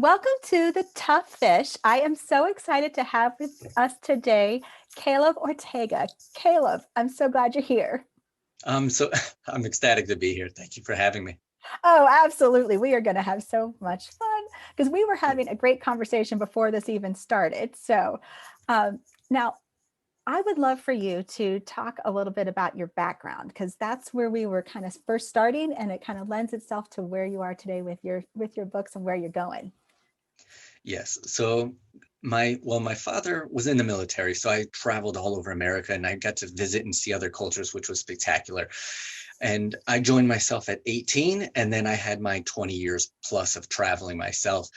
Welcome to the TufFish. I am so excited to have with us today Caleb Ortega. Caleb, I'm so glad you're here. So I'm ecstatic to be here. Thank you for having me. Oh, absolutely. We are going to have so much fun because we were having a great conversation before this even started. So now I would love for you to talk a little bit about your background because that's where we were kind of first starting, and it kind of lends itself to where you are today with your books and where you're going. Yes. So my father was in the military, so I traveled all over America and I got to visit and see other cultures, which was spectacular. And I joined myself at 18, and then I had my 20 years plus of traveling myself.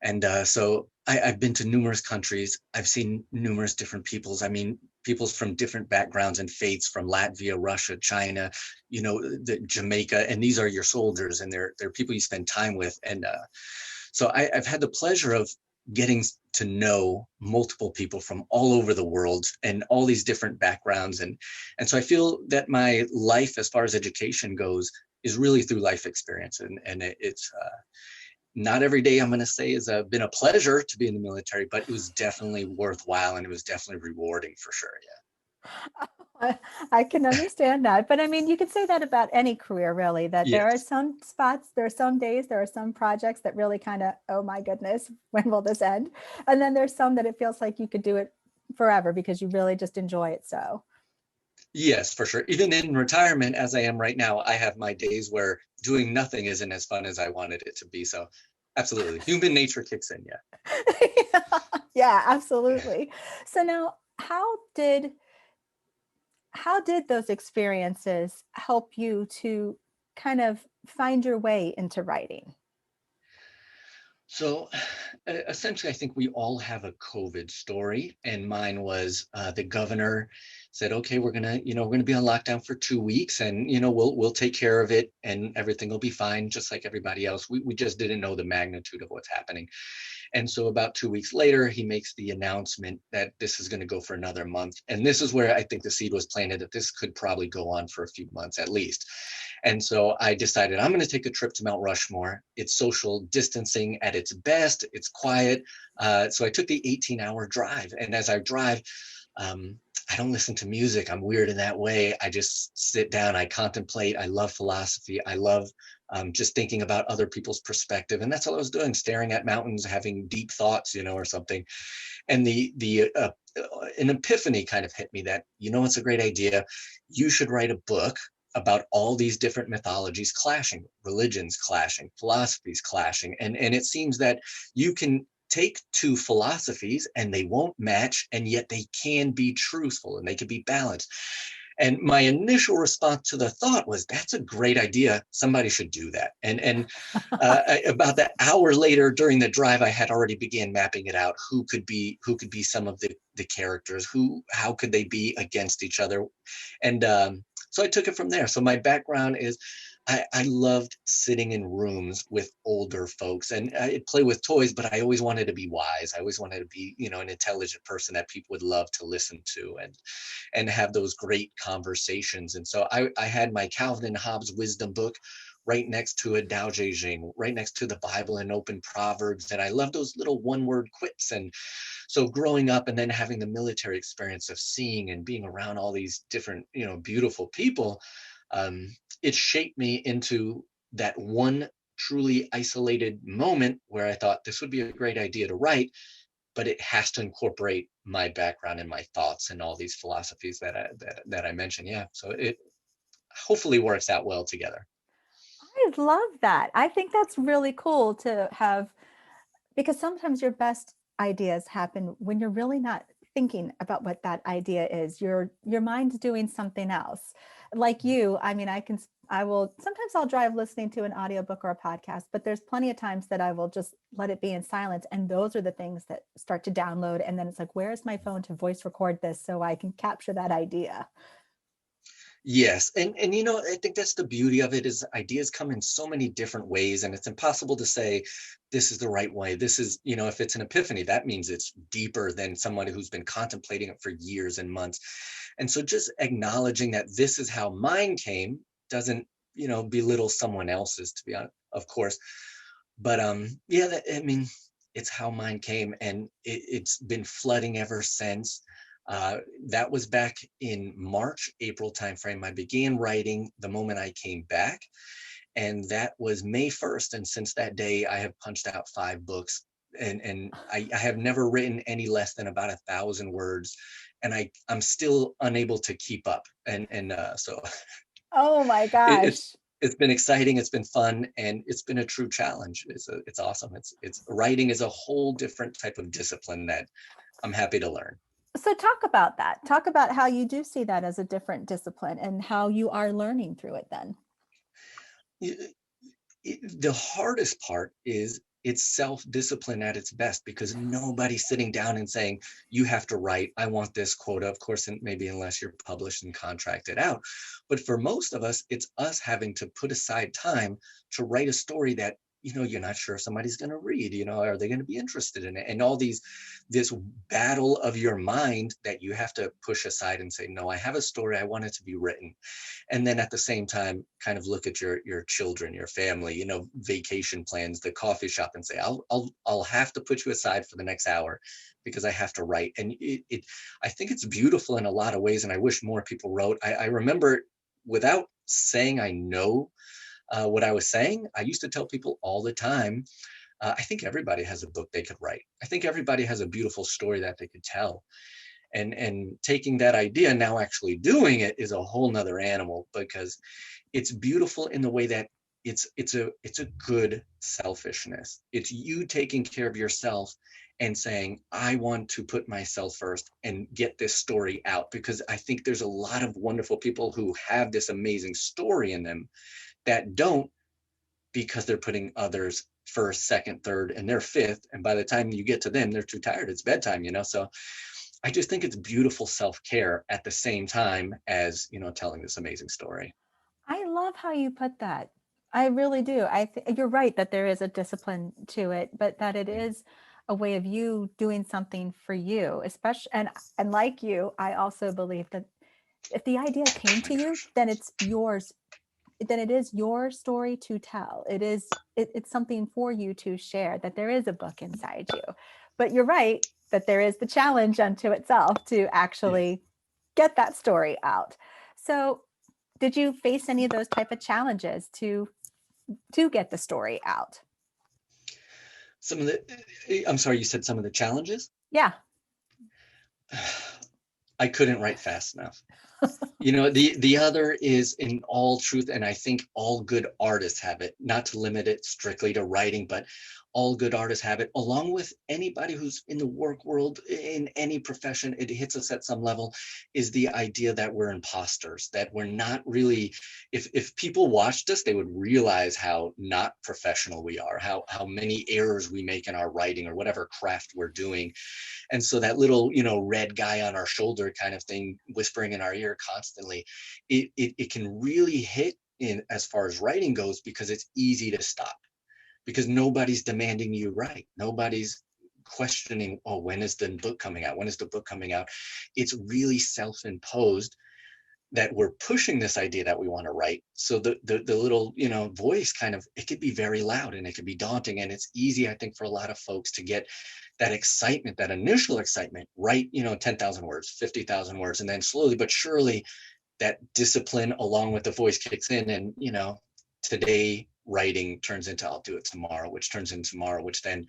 And I've been to numerous countries. I've seen numerous different peoples. I mean, peoples from different backgrounds and faiths, from Latvia, Russia, China, Jamaica, and these are your soldiers, and they're people you spend time with. I've had the pleasure of getting to know multiple people from all over the world and all these different backgrounds. And so I feel that my life, as far as education goes, is really through life experience. It's not every day, I'm going to say, has been a pleasure to be in the military, but it was definitely worthwhile and it was definitely rewarding for sure. Yeah. I can understand that. But I mean, you could say that about any career, really, that there are Yes. some spots, there are some days, there are some projects that really kind of, oh my goodness, when will this end? And then there's some that it feels like you could do it forever because you really just enjoy it. So, Yes, for sure. Even in retirement, as I am right now, I have my days where doing nothing isn't as fun as I wanted it to be. So absolutely. Human nature kicks in. Yeah. yeah, absolutely. So now, how did those experiences help you to kind of find your way into writing? So essentially, I think we all have a COVID story, and mine was the governor said, "Okay, we're gonna be on lockdown for 2 weeks, and we'll take care of it, and everything will be fine, just like everybody else." We just didn't know the magnitude of what's happening. And so about 2 weeks later, he makes the announcement that this is going to go for another month. And this is where I think the seed was planted that this could probably go on for a few months at least. And so I decided I'm going to take a trip to Mount Rushmore. It's social distancing at its best. It's quiet. So I took the 18-hour drive. And as I drive, I don't listen to music. I'm weird in that way. I just sit down. I contemplate. I love philosophy. I love just thinking about other people's perspective, and that's all I was doing: staring at mountains, having deep thoughts, or something. And an epiphany kind of hit me that it's a great idea. You should write a book about all these different mythologies clashing, religions clashing, philosophies clashing, and it seems that you can take two philosophies and they won't match, and yet they can be truthful and they can be balanced. And my initial response to the thought was, "That's a great idea. Somebody should do that." About that hour later during the drive, I had already began mapping it out. Who could be some of the characters? How could they be against each other? And so I took it from there. So my background is I loved sitting in rooms with older folks, and I'd play with toys, but I always wanted to be wise. I always wanted to be, an intelligent person that people would love to listen to and have those great conversations. And so I had my Calvin and Hobbes wisdom book right next to a Tao Te Ching, right next to the Bible and open Proverbs. And I love those little one-word quips. And so growing up and then having the military experience of seeing and being around all these different, beautiful people, it shaped me into that one truly isolated moment where I thought this would be a great idea to write, but it has to incorporate my background and my thoughts and all these philosophies that I mentioned. Yeah, so it hopefully works out well together. I love that. I think that's really cool to have because sometimes your best ideas happen when you're really not thinking about what that idea is. Your mind's doing something else. Like you, I mean, I will sometimes I'll drive listening to an audiobook or a podcast, but there's plenty of times that I will just let it be in silence. And those are the things that start to download. And then it's like, where's my phone to voice record this so I can capture that idea? Yes, and I think that's the beauty of it is ideas come in so many different ways, and it's impossible to say this is the right way. This is, if it's an epiphany, that means it's deeper than somebody who's been contemplating it for years and months. And so just acknowledging that this is how mine came doesn't, belittle someone else's, to be honest, of course. But yeah, I mean, it's how mine came, and it's been flooding ever since. That was back in March, April timeframe. I began writing the moment I came back, and that was May 1st. And since that day, I have punched out 5 books, and I have never written any less than about 1,000 words, and I'm still unable to keep up. So Oh my it, it's gosh. it's been exciting, it's been fun, and it's been a true challenge. It's awesome. It's writing is a whole different type of discipline that I'm happy to learn. So talk about that. Talk about how you do see that as a different discipline and how you are learning through it then. The hardest part is it's self-discipline at its best, because nobody's sitting down and saying, you have to write, I want this quota. Of course, and maybe unless you're published and contracted out. But for most of us, it's us having to put aside time to write a story that, you're not sure if somebody's going to read, are they going to be interested in it? And all this battle of your mind that you have to push aside and say, no, I have a story, I want it to be written. And then at the same time, kind of look at your children, your family, vacation plans, the coffee shop, and say, I'll have to put you aside for the next hour because I have to write. And I think it's beautiful in a lot of ways, and I wish more people wrote. I remember, without saying I know what I was saying, I used to tell people all the time, I think everybody has a book they could write. I think everybody has a beautiful story that they could tell. And taking that idea, now actually doing it, is a whole nother animal, because it's beautiful in the way that it's a good selfishness. It's you taking care of yourself and saying, I want to put myself first and get this story out, because I think there's a lot of wonderful people who have this amazing story in them that don't, because they're putting others first, second, third, and they're fifth, and by the time you get to them, they're too tired, it's bedtime. So I just think it's beautiful self-care at the same time as, telling this amazing story. I love how you put that. I really do. You're right that there is a discipline to it, but that it is a way of you doing something for you, especially and like you, I also believe that if the idea came to you, then it's yours. Then it is your story to tell. It's something for you to share, that there is a book inside you. But you're right that there is the challenge unto itself to Yeah. actually get that story out. So did you face any of those type of challenges to get the story out? Some of I'm sorry, you said some of the challenges? Yeah. I couldn't write fast enough. The other is, in all truth, and I think all good artists have it, not to limit it strictly to writing, but all good artists have it, along with anybody who's in the work world, in any profession, it hits us at some level, is the idea that we're imposters, that we're not really, if people watched us, they would realize how not professional we are, how many errors we make in our writing or whatever craft we're doing. And so that little, red guy on our shoulder kind of thing, whispering in our ear constantly, it can really hit in as far as writing goes, because it's easy to stop, because nobody's demanding you write. Nobody's questioning, oh, when is the book coming out? When is the book coming out? It's really self-imposed that we're pushing this idea that we want to write. So the little, voice kind of, it could be very loud and it could be daunting. And it's easy, I think, for a lot of folks to get that excitement, that initial excitement, write, 10,000 words, 50,000 words. And then slowly but surely that discipline along with the voice kicks in, and, today writing turns into, I'll do it tomorrow, which turns into tomorrow, which then,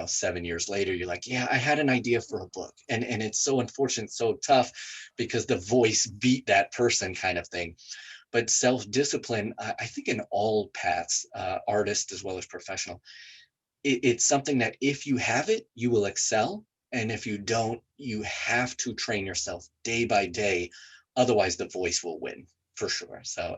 7 years later, you're like, yeah, I had an idea for a book. And it's so unfortunate, so tough, because the voice beat that person, kind of thing. But self-discipline, I think in all paths, artist as well as professional, it's something that if you have it, you will excel. And if you don't, you have to train yourself day by day. Otherwise, the voice will win for sure. So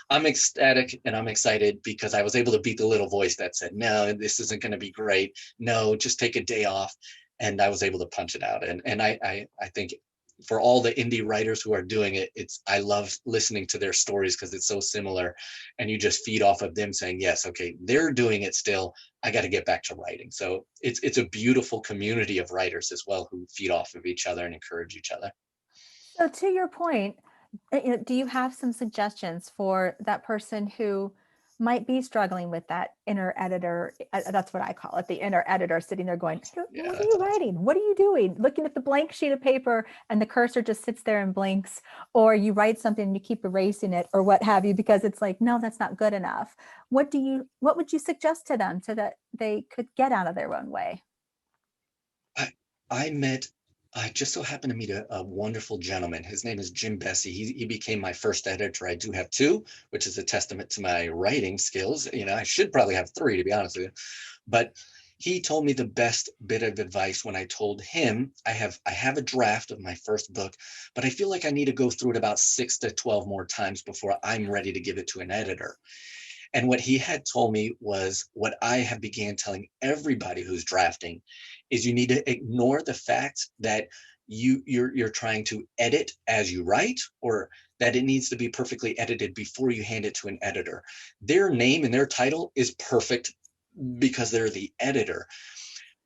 I'm ecstatic and I'm excited, because I was able to beat the little voice that said, no, this isn't going to be great. No, just take a day off. And I was able to punch it out. And I think for all the indie writers who are doing it, I love listening to their stories, because it's so similar, and you just feed off of them saying, yes, okay, they're doing it still, I got to get back to writing. So it's a beautiful community of writers as well, who feed off of each other and encourage each other. So to your point, do you have some suggestions for that person who might be struggling with that inner editor. That's what I call it, the inner editor sitting there going, Yeah, what are that's you awesome. writing? What are you doing? Looking at the blank sheet of paper and the cursor just sits there and blinks, or you write something and you keep erasing it or what have you, because it's like, no, that's not good enough. What would you suggest to them so that they could get out of their own way? I I met I just so happened to meet a wonderful gentleman. His name is Jim Bessie. He became my first editor. I do have two, which is a testament to my writing skills. I should probably have three, to be honest with you. But he told me the best bit of advice when I told him I have a draft of my first book, but I feel like I need to go through it about 6 to 12 more times before I'm ready to give it to an editor. And what he had told me was what I have began telling everybody who's drafting is you need to ignore the fact that you're trying to edit as you write, or that it needs to be perfectly edited before you hand it to an editor. Their name and their title is perfect because they're the editor.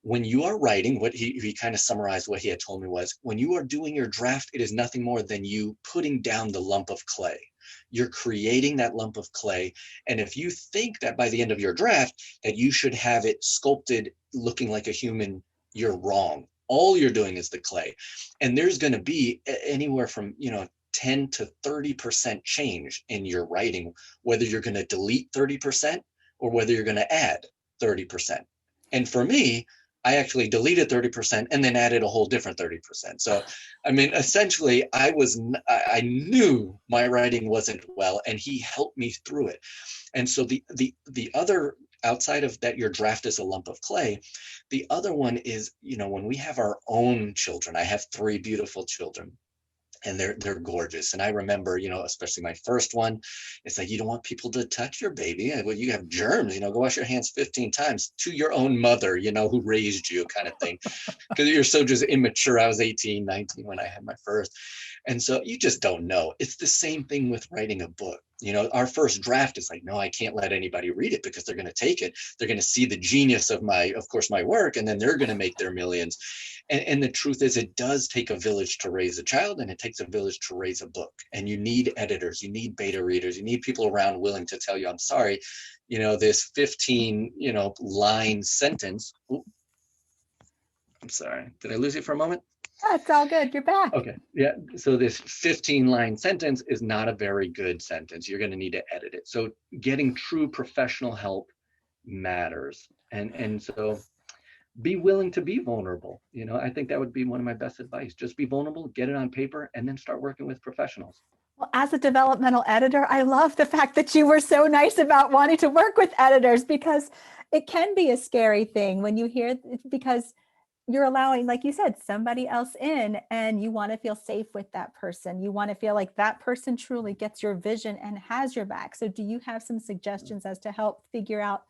When you are writing, what he kind of summarized what he had told me was, when you are doing your draft, it is nothing more than you putting down the lump of clay. You're creating that lump of clay. And if you think that by the end of your draft that you should have it sculpted looking like a human, you're wrong. All you're doing is the clay. And there's going to be anywhere from 10 to 30% change in your writing, whether you're going to delete 30% or whether you're going to add 30%. And for me, I actually deleted 30% and then added a whole different 30%. So, I mean, essentially, I knew my writing wasn't well, and he helped me through it. And so the other, outside of that, your draft is a lump of clay. The other one is, when we have our own children. I have three beautiful children, and they're gorgeous. And I remember, especially my first one, it's like, you don't want people to touch your baby. Well, you have germs, go wash your hands 15 times to your own mother, who raised you, kind of thing. Because you're so just immature. I was 18, 19 when I had my first. And so you just don't know. It's the same thing with writing a book. Our first draft is like, no, I can't let anybody read it because they're going to take it. They're going to see the genius of my work, and then they're going to make their millions. And the truth is, it does take a village to raise a child, and it takes a village to raise a book. And you need editors, you need beta readers, you need people around willing to tell you, I'm sorry, this 15, line sentence. Ooh, I'm sorry. Did I lose you for a moment? That's all good. You're back. Okay. Yeah. So this 15-line sentence is not a very good sentence. You're going to need to edit it. So getting true professional help matters. And so be willing to be vulnerable. I think that would be one of my best advice. Just be vulnerable, get it on paper, and then start working with professionals. Well, as a developmental editor, I love the fact that you were so nice about wanting to work with editors, because it can be a scary thing when you hear, because you're allowing, like you said, somebody else in, and you want to feel safe with that person. You want to feel like that person truly gets your vision and has your back. So do you have some suggestions as to help figure out,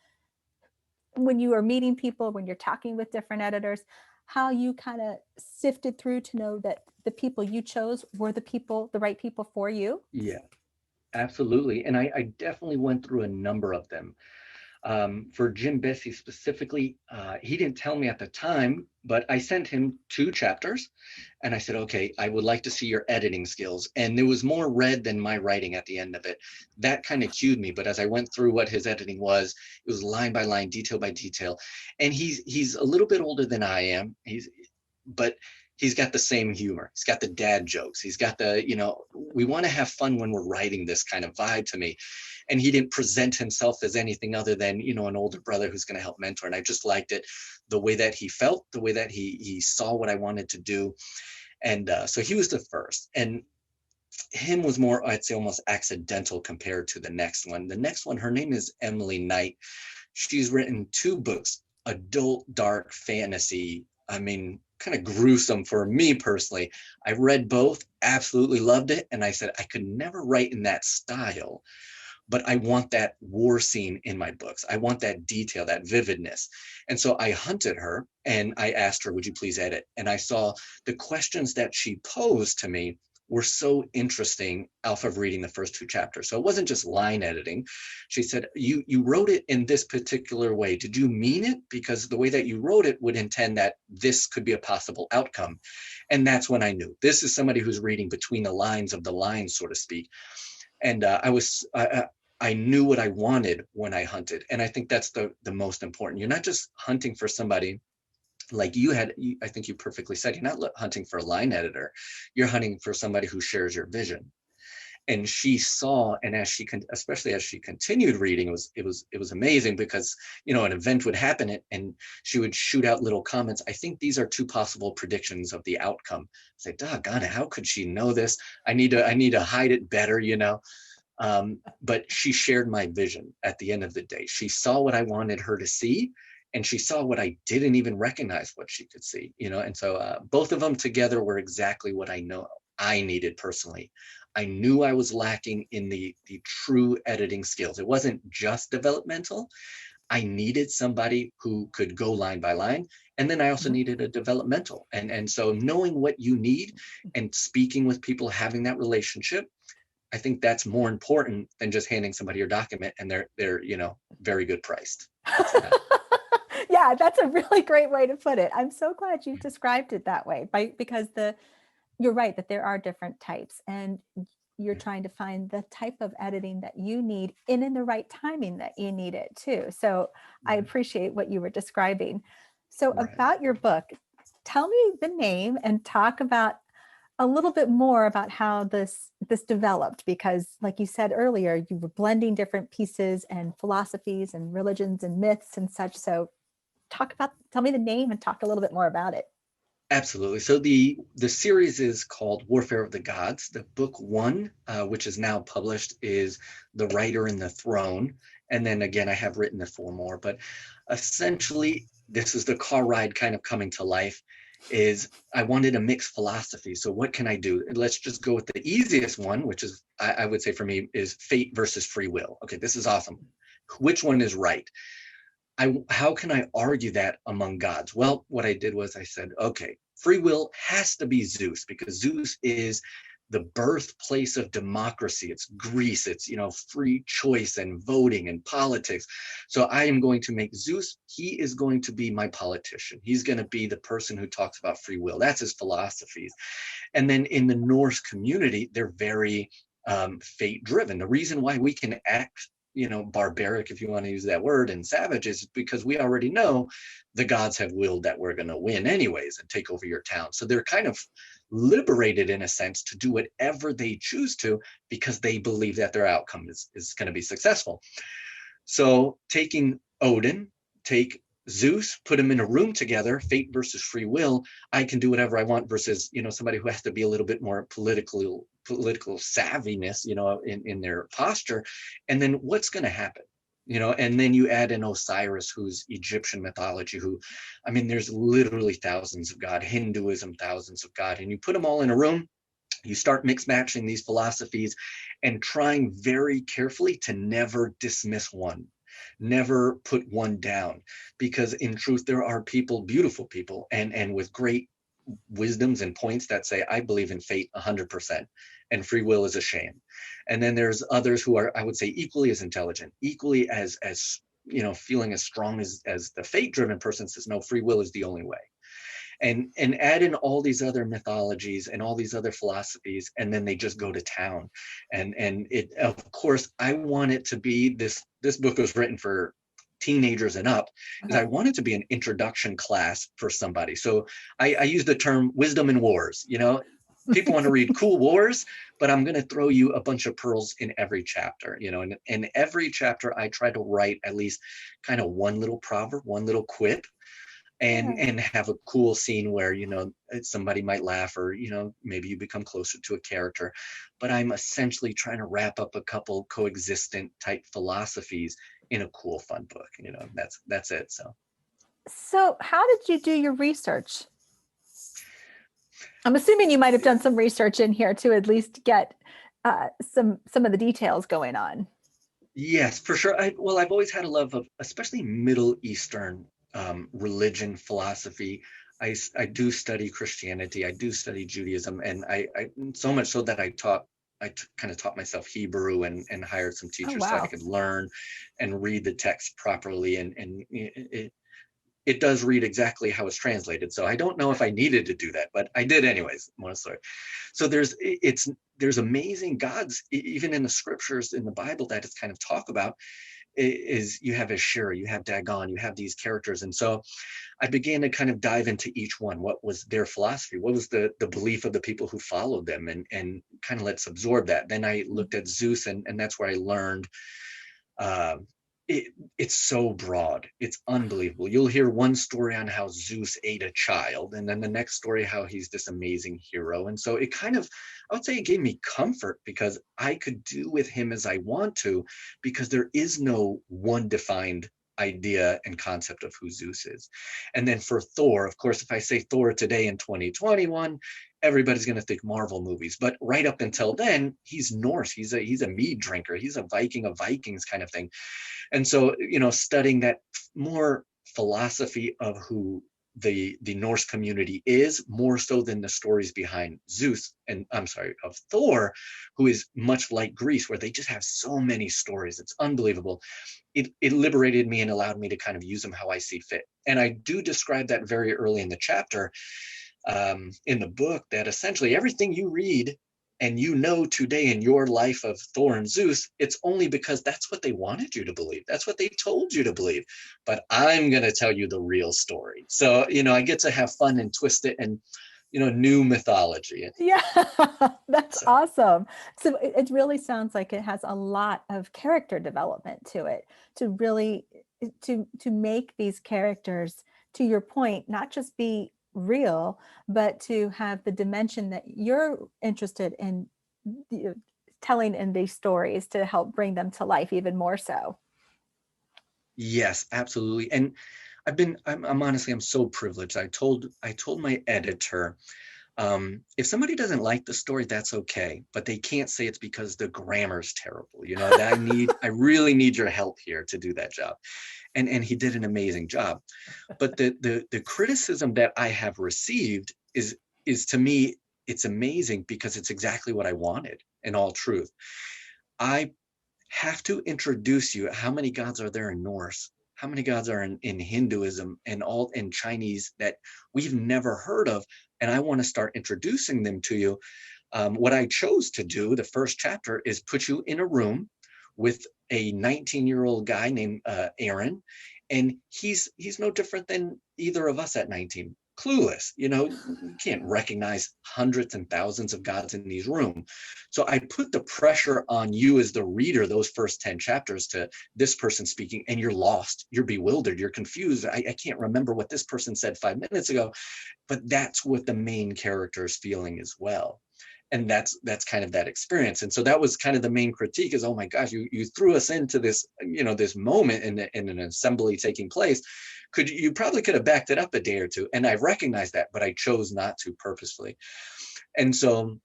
when you are meeting people, when you're talking with different editors, how you kind of sifted through to know that the people you chose were the right people for you? Yeah, absolutely. And I definitely went through a number of them. For Jim Bessie specifically, he didn't tell me at the time, but I sent him 2 chapters and I said, okay, I would like to see your editing skills. And there was more red than my writing at the end of it. That kind of cued me. But as I went through what his editing was, it was line by line, detail by detail. And he's a little bit older than I am. But he's got the same humor. He's got the dad jokes. He's got we want to have fun when we're writing, this kind of vibe to me. And he didn't present himself as anything other than, an older brother who's going to help mentor. And I just liked it, the way that he felt, the way that he saw what I wanted to do. And so he was the first. And him was more, I'd say, almost accidental compared to the next one. The next one, her name is Emily Knight. She's written 2 books, adult dark fantasy. I mean, kind of gruesome for me personally. I read both, absolutely loved it. And I said, I could never write in that style, but I want that war scene in my books. I want that detail, that vividness. And so I hunted her and I asked her, would you please edit? And I saw the questions that she posed to me were so interesting off of reading the first 2 chapters. So it wasn't just line editing. She said, you wrote it in this particular way. Did you mean it? Because the way that you wrote it would intend that this could be a possible outcome. And that's when I knew this is somebody who's reading between the lines of the lines, so to speak. And I I knew what I wanted when I hunted. And I think that's the most important. You're not just hunting for somebody like I think you perfectly said, you're not hunting for a line editor. You're hunting for somebody who shares your vision. And she saw, and especially as she continued reading, it was amazing, because an event would happen and she would shoot out little comments. I think these are two possible predictions of the outcome. I say, doggone it, how could she know this? I need to hide it better, but she shared my vision. At the end of the day, she saw what I wanted her to see, and she saw what I didn't even recognize what she could see, and so both of them together were exactly what I know I needed personally. I knew I was lacking in the true editing skills. It wasn't just developmental. I needed somebody who could go line by line. And then I also needed a developmental. And so knowing what you need and speaking with people, having that relationship, I think that's more important than just handing somebody your document and they're very good priced. Yeah, that's a really great way to put it. I'm so glad you described it that way, because you're right that there are different types, and you're trying to find the type of editing that you need in the right timing that you need it too. So I appreciate what you were describing. So about your book, tell me the name and talk about a little bit more about how this developed, because like you said earlier, you were blending different pieces and philosophies and religions and myths and such. So tell me the name and talk a little bit more about it. Absolutely. So the series is called Warfare of the Gods. The book one, which is now published, is The Writer and the Throne. And then again, I have written the 4 more, but essentially this is the car ride kind of coming to life. Is I wanted a mixed philosophy. So what can I do? Let's just go with the easiest one, which is, I would say for me, is fate versus free will. Okay, this is awesome. Which one is right? How can I argue that among gods? Well, what I did was I said, okay, free will has to be Zeus, because Zeus is the birthplace of democracy. It's Greece. It's, free choice and voting and politics. So I am going to make Zeus, he is going to be my politician. He's going to be the person who talks about free will. That's his philosophies. And then in the Norse community, they're very fate driven. The reason why we can act barbaric, if you want to use that word, and savage, is because we already know the gods have willed that we're going to win anyways and take over your town. So they're kind of liberated in a sense to do whatever they choose to, because they believe that their outcome is going to be successful. So taking Odin, take Zeus, put them in a room together, fate versus free will, I can do whatever I want, versus, somebody who has to be a little bit more political savviness, in their posture. And then what's going to happen? And then you add in Osiris, who's Egyptian mythology, there's literally thousands of God, Hinduism, thousands of God, and you put them all in a room, you start mix matching these philosophies and trying very carefully to never dismiss one. Never put one down, because in truth, there are people, beautiful people, and with great wisdoms and points that say, I believe in fate 100%, and free will is a shame. And then there's others who are, I would say, equally as intelligent, equally as feeling as strong as the fate-driven person says, no, free will is the only way. And add in all these other mythologies and all these other philosophies, and then they just go to town. And it, of course, I want it to be this book was written for teenagers and up, because I want it to be an introduction class for somebody. So I use the term wisdom in wars. People want to read cool wars, but I'm going to throw you a bunch of pearls in every chapter. And in every chapter, I try to write at least kind of one little proverb, one little quip, and have a cool scene where somebody might laugh, or maybe you become closer to a character. But I'm essentially trying to wrap up a couple coexistent type philosophies in a cool, fun book. That's it. So how did you do your research? I'm assuming you might have done some research in here to at least get some of the details going on. Yes, for sure. I've always had a love of especially Middle Eastern religion, philosophy. I do study Christianity. I do study Judaism, and I so much so that I kind of taught myself Hebrew and hired some teachers so I could learn and read the text properly. And it does read exactly how it's translated. So I don't know if I needed to do that, but I did anyways. Montessori. So there's amazing gods, even in the scriptures in the Bible that it's kind of talk about. Is you have Ashura, you have Dagon, you have these characters. And so I began to kind of dive into each one. What was their philosophy? What was the belief of the people who followed them? And kind of let's absorb that. Then I looked at Zeus, and that's where I learned uh, it's so broad. It's unbelievable. You'll hear one story on how Zeus ate a child, and then the next story how he's this amazing hero. And so it kind of, I would say it gave me comfort because I could do with him as I want to, because there is no one defined idea and concept of who Zeus is. And then for Thor, of course, if I say Thor today in 2021, everybody's going to think Marvel movies. But right up until then, he's Norse. He's a mead drinker. He's a Viking of Vikings kind of thing. And so, studying that more philosophy of who the Norse community is, more so than the stories behind Zeus, and I'm sorry, of Thor, who is much like Greece, where they just have so many stories. It's unbelievable. It liberated me and allowed me to kind of use them how I see fit. And I do describe that very early in the chapter, in the book, that essentially everything you read and today in your life of Thor and Zeus, it's only because that's what they wanted you to believe. That's what they told you to believe. But I'm going to tell you the real story. So, I get to have fun and twist it and, new mythology. Yeah, that's So, awesome. So it really sounds like it has a lot of character development to it, to really to make these characters, to your point, not just be real, but to have the dimension that you're interested in, telling in these stories to help bring them to life even more so. yes, absolutely. And I'm honestly, I'm so privileged. I told my editor, if somebody doesn't like the story, that's okay, but they can't say it's because the grammar's terrible. That I really need your help here to do that job. And he did an amazing job. But the criticism that I have received is to me, it's amazing because it's exactly what I wanted, in all truth. I have to introduce you. How many gods are there in Norse? How many gods are in Hinduism and all in Chinese that we've never heard of? And I want to start introducing them to you. What I chose to do, the first chapter, is put you in a room with a 19-year-old guy named Aaron, and he's no different than either of us at 19. Clueless, you can't recognize hundreds and thousands of gods in these rooms. So I put the pressure on you as the reader, those first 10 chapters, to this person speaking, and you're lost, you're bewildered, you're confused. I can't remember what this person said 5 minutes ago, but that's what the main character is feeling as well. And that's kind of that experience. And so that was kind of the main critique is, oh my gosh, you threw us into this, this moment in an assembly taking place. You probably could have backed it up a day or two. And I recognize that, but I chose not to purposefully. And so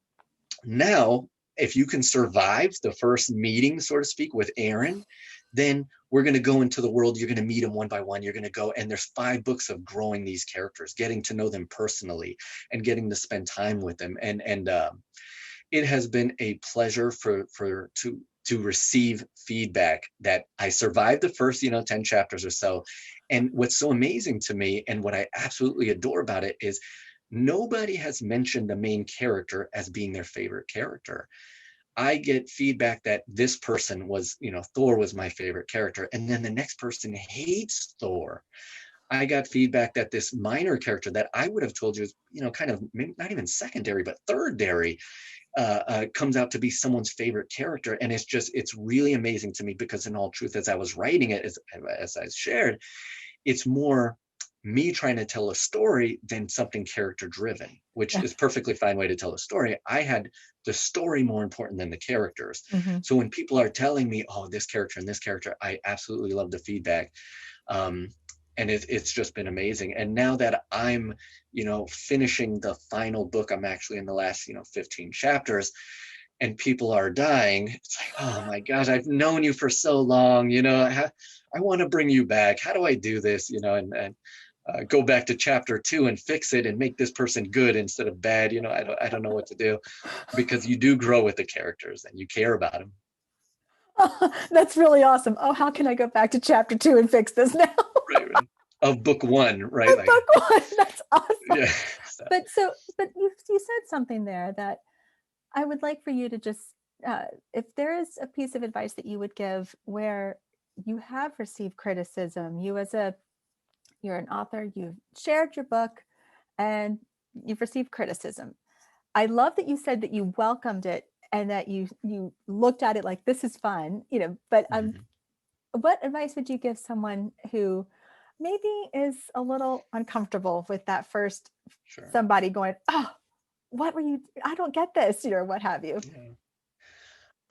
now, if you can survive the first meeting, so to speak, with Aaron, then we're going to go into the world. You're going to meet them one by one. You're going to go, and there's 5 books of growing these characters, getting to know them personally, and getting to spend time with them. And it has been a pleasure to receive feedback that I survived the first 10 chapters or so. And what's so amazing to me, and what I absolutely adore about it, is nobody has mentioned the main character as being their favorite character. I get feedback that this person was, Thor was my favorite character, and then the next person hates Thor. I got feedback that this minor character that I would have told you is, kind of not even secondary, but thirdary, comes out to be someone's favorite character. And it's really amazing to me, because in all truth, as I was writing it, as I shared, it's more me trying to tell a story than something character driven, which is perfectly fine way to tell a story. I had the story more important than the characters. Mm-hmm. So when people are telling me, oh, this character and this character, I absolutely love the feedback. And it's just been amazing. And now that I'm, finishing the final book, I'm actually in the last, 15 chapters, and people are dying. It's like, oh my gosh, I've known you for so long, I want to bring you back. How do I do this? And go back to chapter 2 and fix it and make this person good instead of bad. I don't know what to do, because you do grow with the characters and you care about them. That's really awesome. Oh, how can I go back to chapter 2 and fix this now? Right. of book one, right? Of Like, book one. That's awesome. yeah. So, But you said something there that I would like for you to just, if there is a piece of advice that you would give where you have received criticism, you're an author, you've shared your book, and you've received criticism. I love that you said that you welcomed it and that you looked at it like this is fun, but mhm, what advice would you give someone who maybe is a little uncomfortable with that first sure. somebody going, oh, what were you, I don't get this, or what have you. Yeah.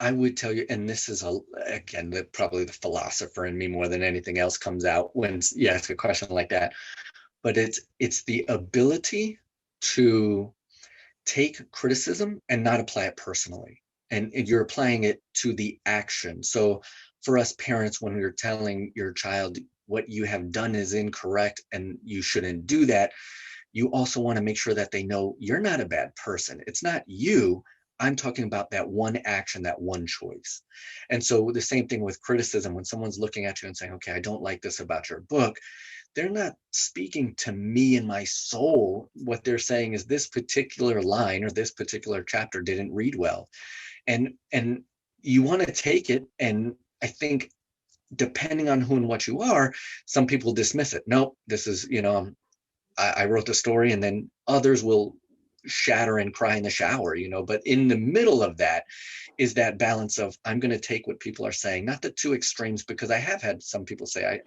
I would tell you, and this is again, probably the philosopher in me more than anything else comes out when you ask a question like that. But it's the ability to take criticism and not apply it personally. And you're applying it to the action. So for us parents, when we're telling your child what you have done is incorrect and you shouldn't do that, you also want to make sure that they know you're not a bad person. It's not you. I'm talking about that one action, that one choice. And so the same thing with criticism, when someone's looking at you and saying, okay, I don't like this about your book, they're not speaking to me in my soul. What they're saying is this particular line or this particular chapter didn't read well. And you want to take it. And I think depending on who and what you are, some people dismiss it. Nope, this is, I wrote the story, and then others will shatter and cry in the shower, but in the middle of that is that balance of, I'm going to take what people are saying, not the two extremes, because I have had some people say,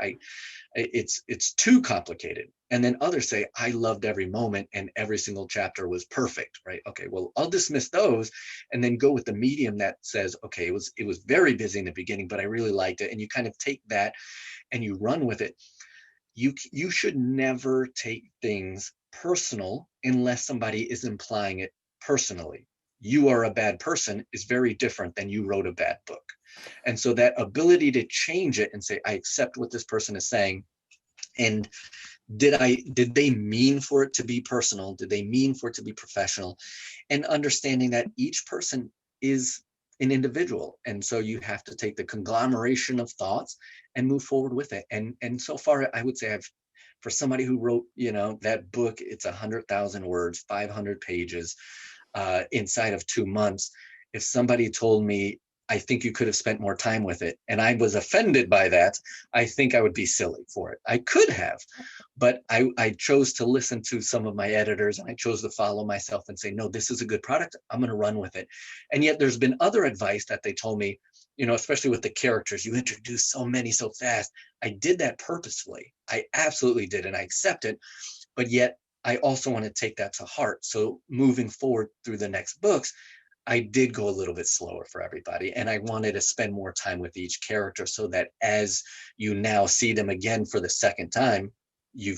it's too complicated. And then others say, I loved every moment and every single chapter was perfect, right? Okay, well, I'll dismiss those and then go with the medium that says, okay, it was very busy in the beginning, but I really liked it. And you kind of take that and you run with it. You should never take things personal unless somebody is implying it personally. You are a bad person is very different than you wrote a bad book. And so that ability to change it and say, I accept what this person is saying. And did they mean for it to be personal? Did they mean for it to be professional? And understanding that each person is an individual. And so you have to take the conglomeration of thoughts and move forward with it. And so far, I would say for somebody who wrote, that book, it's 100,000 words, 500 pages, inside of 2 months. If somebody told me, I think you could have spent more time with it, and I was offended by that, I think I would be silly for it. I could have, but I chose to listen to some of my editors, and I chose to follow myself and say, no, this is a good product. I'm going to run with it. And yet there's been other advice that they told me, especially with the characters, you introduce so many so fast. I did that purposefully. I absolutely did, and I accept it. But yet I also want to take that to heart. So moving forward through the next books, I did go a little bit slower for everybody. And I wanted to spend more time with each character so that as you now see them again for the second time, you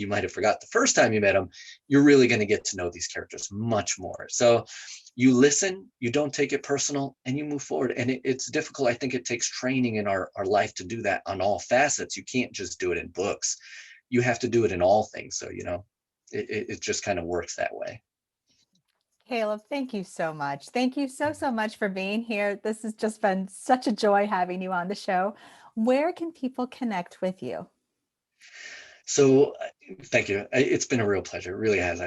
might have forgot the first time you met them. You're really going to get to know these characters much more. So you listen, you don't take it personal, and you move forward. And it's difficult. I think it takes training in our life to do that on all facets. You can't just do it in books. You have to do it in all things. So, it just kind of works that way. Caleb, thank you so much. Thank you so much for being here. This has just been such a joy having you on the show. Where can people connect with you? So thank you. It's been a real pleasure. It really has.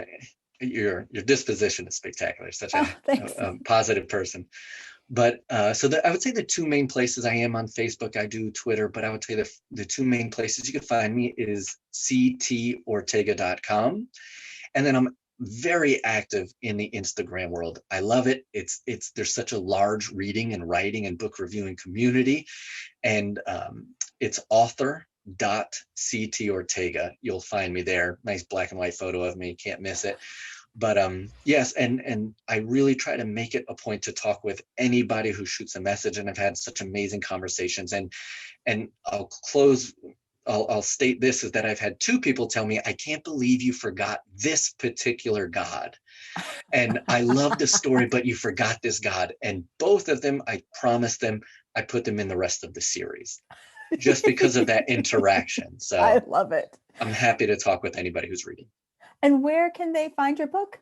Your disposition is spectacular. Such Oh, thanks. a positive person. But I would say the two main places I am on Facebook, I do Twitter, but I would say the two main places you can find me is ctortega.com. And then I'm very active in the Instagram world. I love it. There's such a large reading and writing and book reviewing community. And it's author.ctortega. You'll find me there. Nice black and white photo of me. Can't miss it. But yes, and I really try to make it a point to talk with anybody who shoots a message, and I've had such amazing conversations. And I'll state this, is that I've had two people tell me, I can't believe you forgot this particular God. And I love the story, but you forgot this God. And both of them, I promised them I put them in the rest of the series just because of that interaction. I So love it. I'm happy to talk with anybody who's reading. And where can they find your book?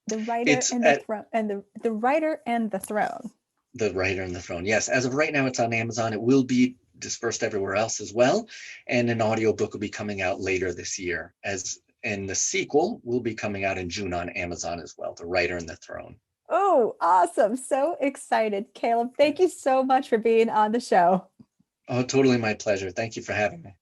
The Writer It's and the Throne, and the Writer and the Throne. The Writer and the Throne. Yes, as of right now, it's on Amazon. It will be dispersed everywhere else as well. And an audiobook will be coming out later this year, and the sequel will be coming out in June on Amazon as well, The Writer and the Throne. Oh, awesome. So excited. Caleb, thank you so much for being on the show. Oh, totally my pleasure. Thank you for having me.